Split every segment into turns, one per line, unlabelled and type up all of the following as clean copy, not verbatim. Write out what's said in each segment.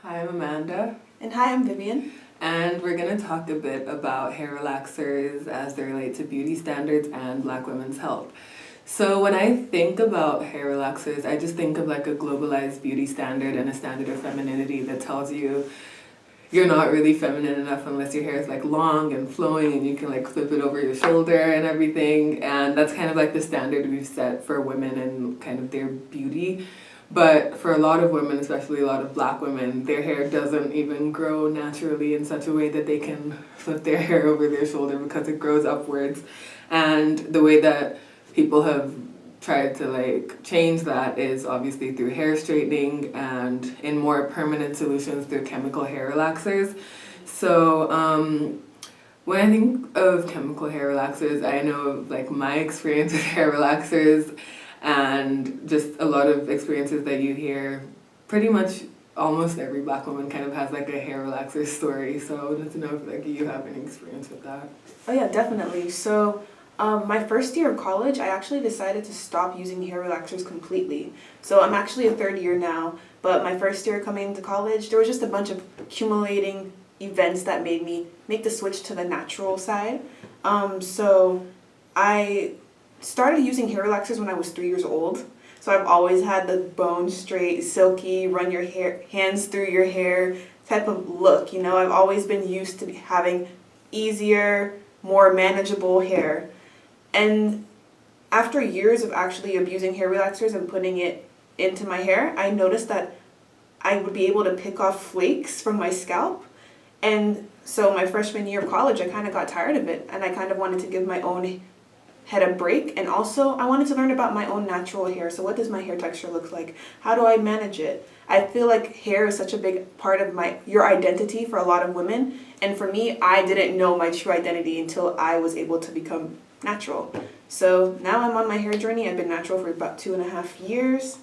Hi, I'm Amanda.
And hi, I'm Vivian.
And we're going to talk a bit about hair relaxers as they relate to beauty standards and Black women's health. So when I think about hair relaxers, I just think of like a globalized beauty standard and a standard of femininity that tells you you're not really feminine enough unless your hair is like long and flowing and you can like flip it over your shoulder and everything. And that's kind of like the standard we've set for women and kind of their beauty. But for a lot of women, especially a lot of Black women, their hair doesn't even grow naturally in such a way that they can flip their hair over their shoulder because it grows upwards. And the way that people have tried to like change that is obviously through hair straightening and in more permanent solutions through chemical hair relaxers. So when I think of chemical hair relaxers, I know of like my experience with hair relaxers and just a lot of experiences that you hear. Pretty much almost every Black woman kind of has like a hair relaxer story, so I wanted to know if like you have any experience with that.
Oh yeah, definitely. So my first year of college, I actually decided to stop using hair relaxers completely. So I'm actually a third year now, but my first year coming to college, there was just a bunch of accumulating events that made me make the switch to the natural side. So I started using hair relaxers when I was 3 years old. So I've always had the bone straight, silky, run your hands through your hair type of look. You know, I've always been used to having easier, more manageable hair. And after years of actually abusing hair relaxers and putting it into my hair, I noticed that I would be able to pick off flakes from my scalp. And so my freshman year of college, I kind of got tired of it and I kind of wanted to give my own head a break, and also I wanted to learn about my own natural hair. So what does my hair texture look like? How do I manage it? I feel like hair is such a big part of your identity for a lot of women, and for me, I didn't know my true identity until I was able to become natural. So now I'm on my hair journey. I've been natural for about 2.5 years,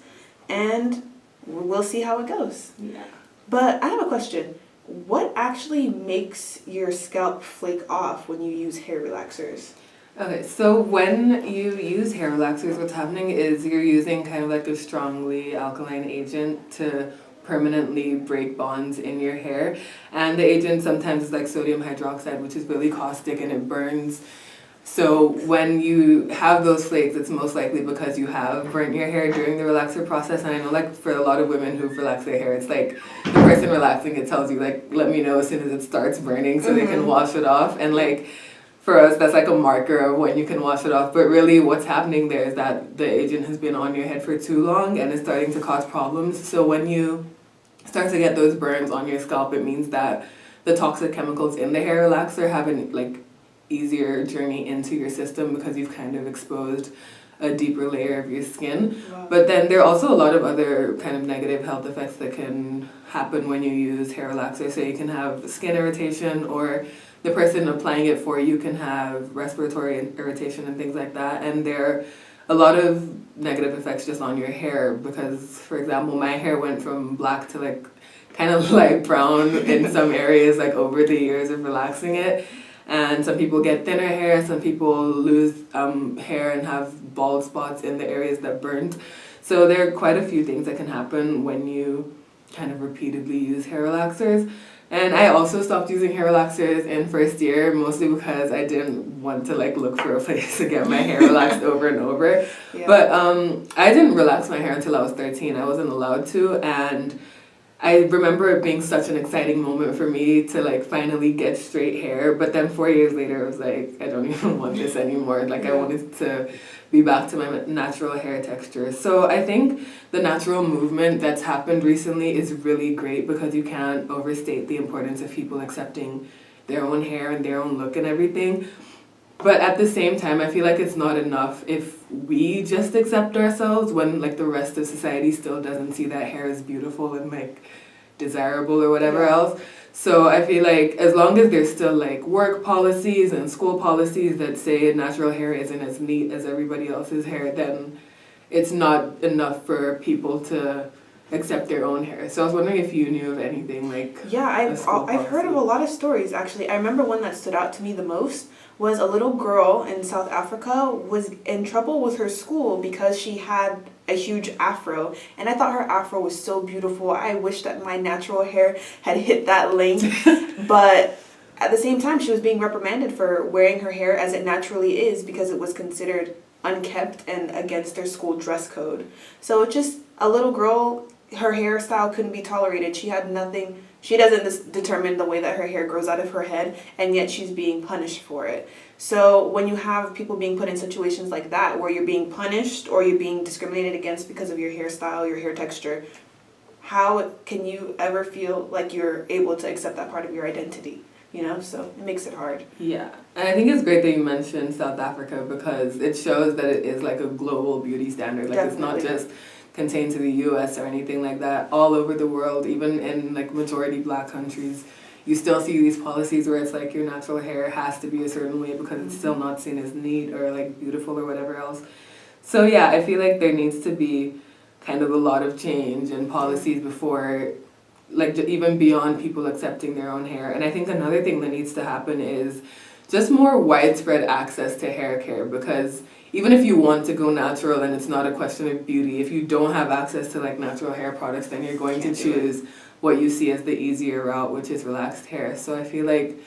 and we'll see how it goes.
Yeah.
But I have a question. What actually makes your scalp flake off when you use hair relaxers?
Okay, so when you use hair relaxers, what's happening is you're using kind of like a strongly alkaline agent to permanently break bonds in your hair. And the agent sometimes is like sodium hydroxide, which is really caustic and it burns. So when you have those flakes, it's most likely because you have burnt your hair during the relaxer process. And I know like for a lot of women who relax their hair, it's like the person relaxing it tells you like, let me know as soon as it starts burning so they can wash it off. And like, for us, that's like a marker of when you can wash it off. But really what's happening there is that the agent has been on your head for too long and is starting to cause problems. So when you start to get those burns on your scalp, it means that the toxic chemicals in the hair relaxer have an like easier journey into your system because you've kind of exposed a deeper layer of your skin.
Wow.
But then there are also a lot of other kind of negative health effects that can happen when you use hair relaxers. So you can have skin irritation, or the person applying it for you can have respiratory irritation and things like that. And there are a lot of negative effects just on your hair because, for example, my hair went from black to like kind of light brown in some areas like over the years of relaxing it. And some people get thinner hair, some people lose hair and have bald spots in the areas that burned. So there are quite a few things that can happen when you kind of repeatedly use hair relaxers. And I also stopped using hair relaxers in first year, mostly because I didn't want to like look for a place to get my hair relaxed over and over. Yeah. But I didn't relax my hair until I was 13. I wasn't allowed to, and I remember it being such an exciting moment for me to like finally get straight hair. But then 4 years later, it was like, I don't even want this anymore. Like I wanted to be back to my natural hair texture. So I think the natural movement that's happened recently is really great because you can't overstate the importance of people accepting their own hair and their own look and everything. But at the same time, I feel like it's not enough if we just accept ourselves when like the rest of society still doesn't see that hair as beautiful and like desirable or whatever else. So I feel like as long as there's still like work policies and school policies that say natural hair isn't as neat as everybody else's hair, then it's not enough for people to accept their own hair. So I was wondering if you knew of anything like
I've heard of a lot of stories actually. I remember one that stood out to me the most was a little girl in South Africa was in trouble with her school because she had a huge afro, and I thought her afro was so beautiful. I wish that my natural hair had hit that length, but at the same time she was being reprimanded for wearing her hair as it naturally is because it was considered unkept and against their school dress code. So just a little girl, her hairstyle couldn't be tolerated. She had nothing. She doesn't determine the way that her hair grows out of her head, and yet she's being punished for it. So when you have people being put in situations like that, where you're being punished or you're being discriminated against because of your hairstyle, your hair texture, how can you ever feel like you're able to accept that part of your identity? You know, so it makes it hard.
Yeah, and I think it's great that you mentioned South Africa because it shows that it is like a global beauty standard. Like
Definitely.
It's not just contained to the US or anything like that. All over the world, even in like majority black countries, you still see these policies where it's like your natural hair has to be a certain way because it's still not seen as neat or like beautiful or whatever else. So yeah, I feel like there needs to be kind of a lot of change in policies before, like even beyond people accepting their own hair. And I think another thing that needs to happen is just more widespread access to hair care, because even if you want to go natural and it's not a question of beauty, if you don't have access to like natural hair products, then you're going to choose what you see as the easier route, which is relaxed hair. So I feel like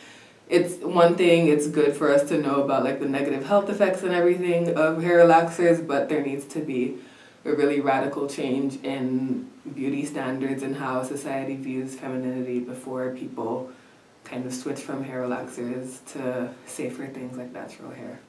it's one thing, it's good for us to know about like the negative health effects and everything of hair relaxers, but there needs to be a really radical change in beauty standards and how society views femininity before people kind of switch from hair relaxers to safer things like natural hair.